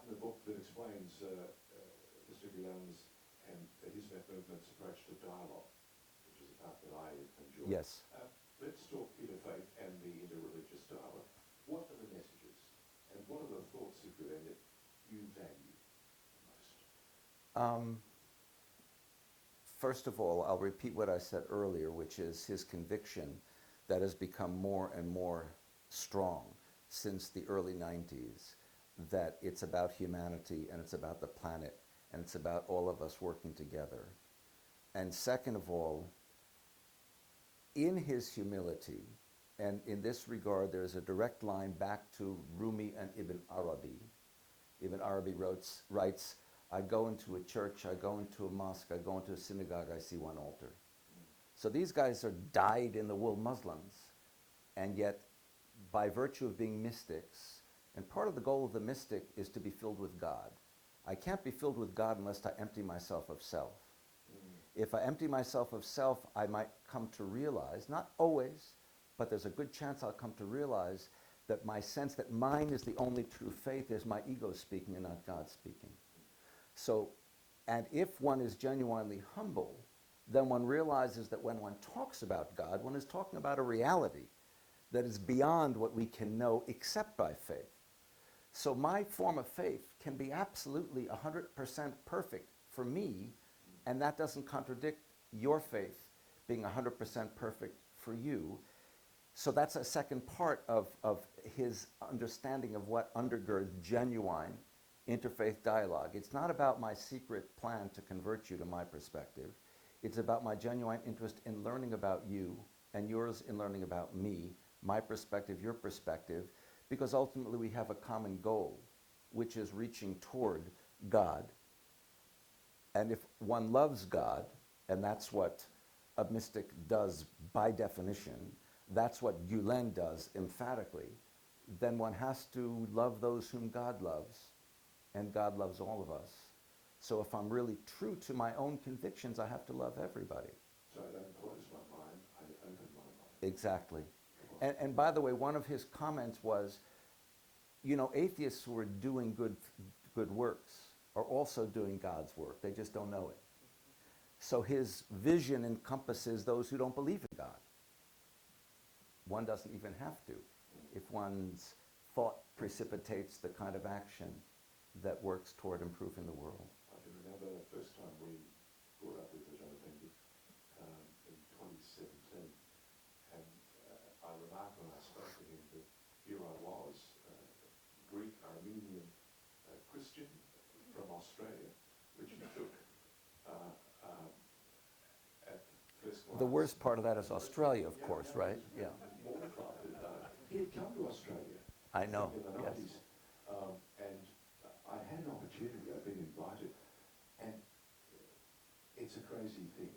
written a book that explains Mr. Gülen's and the Hizmet Movement's approach to dialogue, which is a part that I enjoy. Yes. Let's talk interfaith and the interreligious dialogue. What are the messages and what are the thoughts of Gülen that you value most? First of all, I'll repeat what I said earlier, which is his conviction that has become more and more strong since the early 90s, that it's about humanity and it's about the planet and it's about all of us working together. And second of all, in his humility, and in this regard there's a direct line back to Rumi and Ibn Arabi. Ibn Arabi writes, I go into a church, I go into a mosque, I go into a synagogue, I see one altar. So these guys are dyed-in-the-wool Muslims, and yet by virtue of being mystics, and part of the goal of the mystic is to be filled with God. I can't be filled with God unless I empty myself of self. If I empty myself of self, I might come to realize, not always, but there's a good chance I'll come to realize that my sense that mine is the only true faith is my ego speaking and not God speaking. So, and if one is genuinely humble, then one realizes that when one talks about God, one is talking about a reality that is beyond what we can know except by faith. So my form of faith can be absolutely 100% perfect for me, and that doesn't contradict your faith being 100% perfect for you. So that's a second part of his understanding of what undergirds genuine interfaith dialogue. It's not about my secret plan to convert you to my perspective. It's about my genuine interest in learning about you and yours in learning about me, my perspective, your perspective, because ultimately we have a common goal, which is reaching toward God. And if one loves God, and that's what a mystic does by definition, that's what Gülen does emphatically, then one has to love those whom God loves, and God loves all of us. So if I'm really true to my own convictions, I have to love everybody. So I don't close my mind, I open my mind. Exactly. And by the way, one of his comments was, you know, atheists who are doing good works are also doing God's work. They just don't know it. So his vision encompasses those who don't believe in God. One doesn't even have to, if one's thought precipitates the kind of action that works toward improving the world. I can remember the first time we brought up with Jonathan in 2017, and I remarked when I spoke to him that here I was, Greek Armenian Christian from Australia, which he took at first glance. The worst part of that is Australia, of course, right? Yeah. He had come to Australia. I know, in the 90s, yes. And I had an opportunity, I've been invited, and it's a crazy thing.